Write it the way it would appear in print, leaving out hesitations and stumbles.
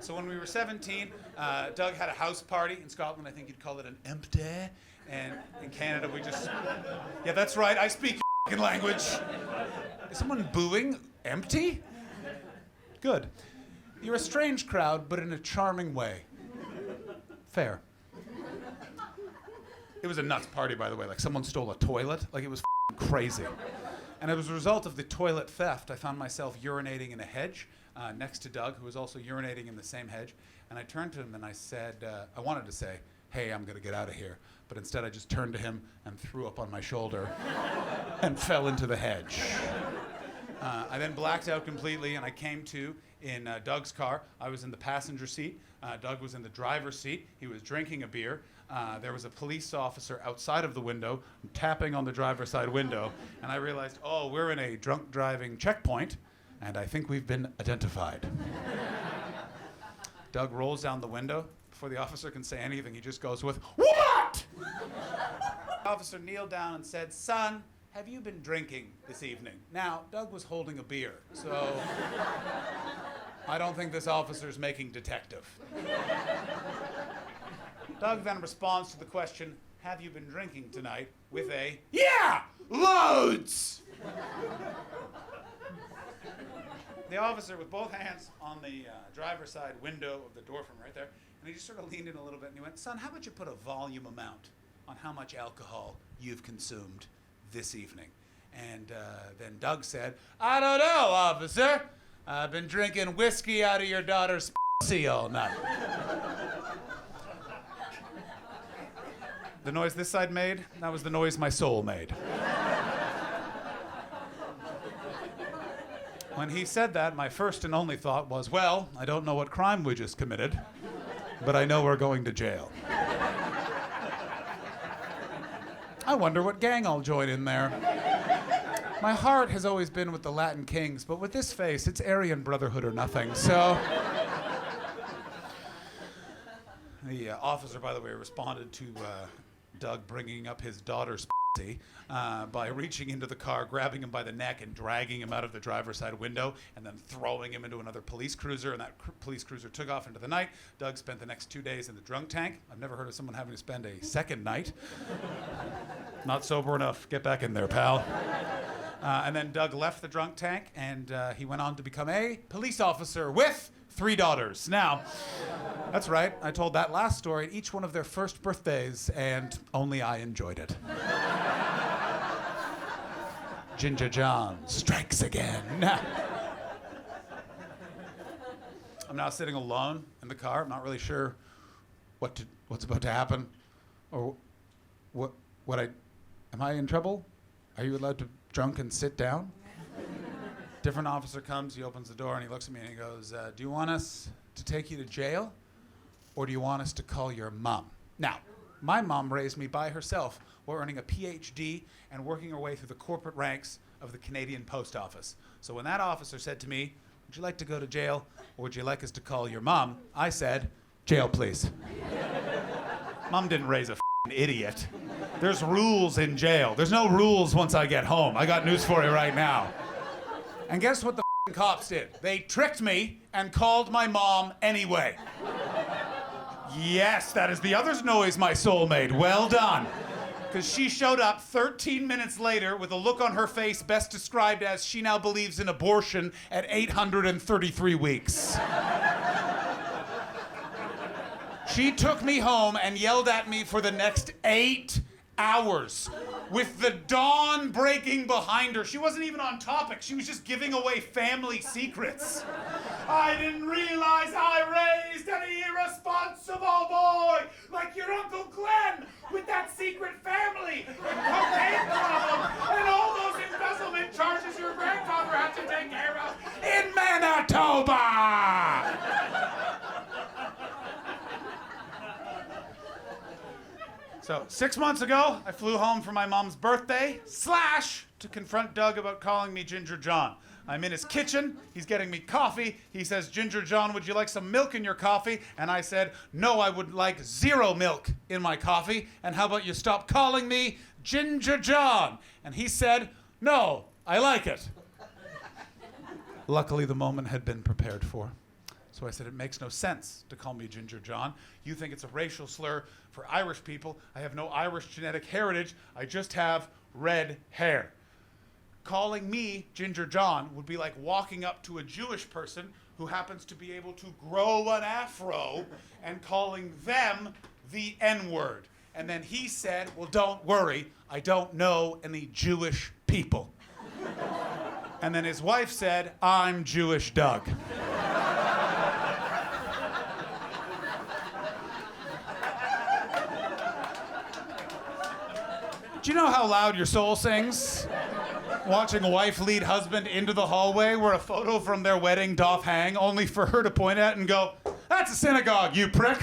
So when we were 17, Doug had a house party in Scotland. I think you'd call it an empty. And in Canada, we just... Yeah, that's right. I speak your language. Is someone booing? Empty? Good. You're a strange crowd, but in a charming way. Fair. It was a nuts party, by the way. Like, someone stole a toilet. Like, it was crazy. And as a result of the toilet theft, I found myself urinating in a hedge next to Doug, who was also urinating in the same hedge. And I turned to him and I said, I wanted to say, hey, I'm going to get out of here. But instead, I just turned to him and threw up on my shoulder and fell into the hedge. I then blacked out completely, and I came to in Doug's car. I was in the passenger seat. Doug was in the driver's seat. He was drinking a beer. There was a police officer outside of the window tapping on the driver's side window, and I realized, oh, we're in a drunk driving checkpoint, and I think we've been identified. Doug rolls down the window. Before the officer can say anything, he just goes with, "What?" The officer kneeled down and said, "Son, have you been drinking this evening?" Now, Doug was holding a beer, so I don't think this officer's making detective. Doug then responds to the question, "Have you been drinking tonight?" with a, "Yeah, loads!" The officer, with both hands on the driver's side window of the door from right there, and he just sort of leaned in a little bit and he went, "Son, how about you put a volume amount on how much alcohol you've consumed this evening?" And then Doug said, "I don't know, officer. I've been drinking whiskey out of your daughter's pussy all night." The noise this side made, that was the noise my soul made. When he said that, my first and only thought was, well, I don't know what crime we just committed, but I know we're going to jail. I wonder what gang I'll join in there. My heart has always been with the Latin Kings, but with this face, it's Aryan Brotherhood or nothing, so... The officer, by the way, responded to Doug bringing up his daughter's pussy by reaching into the car, grabbing him by the neck, and dragging him out of the driver's side window, and then throwing him into another police cruiser, and that police cruiser took off into the night. Doug spent the next 2 days in the drunk tank. I've never heard of someone having to spend a second night. Not sober enough. Get back in there, pal. And then Doug left the drunk tank, and he went on to become a police officer with 3 daughters. Now, that's right, I told that last story at each one of their first birthdays, and only I enjoyed it. Ginger John strikes again. I'm now sitting alone in the car. I'm not really sure what's about to happen, or am I in trouble? Are you allowed to drunk and sit down? Different officer comes, he opens the door, and he looks at me and he goes, "Do you want us to take you to jail, or do you want us to call your mom?" Now, my mom raised me by herself while earning a PhD and working her way through the corporate ranks of the Canadian Post Office. So when that officer said to me, "Would you like to go to jail, or would you like us to call your mom?" I said, "Jail, please." Mom didn't raise a f***ing idiot. There's rules in jail. There's no rules once I get home. I got news for you right now. And guess what the f***ing cops did? They tricked me and called my mom anyway. Yes, that is the other noise my soul made. Well done. Because she showed up 13 minutes later with a look on her face best described as she now believes in abortion at 833 weeks. She took me home and yelled at me for the next 8 hours with the dawn breaking behind her. She wasn't even on topic. She was just giving away family secrets. "I didn't realize I raised any irresponsible boy like your Uncle Glenn with that secret family and cocaine problem and all those embezzlement charges your grandfather had to take care of in Manitoba." So 6 months ago, I flew home for my mom's birthday, / to confront Doug about calling me Ginger John. I'm in his kitchen, he's getting me coffee. He says, "Ginger John, would you like some milk in your coffee?" And I said, "No, I would like 0 milk in my coffee. And how about you stop calling me Ginger John?" And he said, "No, I like it." Luckily, the moment had been prepared for. So I said, it makes no sense to call me Ginger John. You think it's a racial slur for Irish people. I have no Irish genetic heritage. I just have red hair. Calling me Ginger John would be like walking up to a Jewish person who happens to be able to grow an afro and calling them the N-word. And then he said, well, don't worry, I don't know any Jewish people. And then his wife said, I'm Jewish Doug. Do you know how loud your soul sings? Watching a wife lead husband into the hallway where a photo from their wedding doth hang, only for her to point at and go, that's a synagogue, you prick.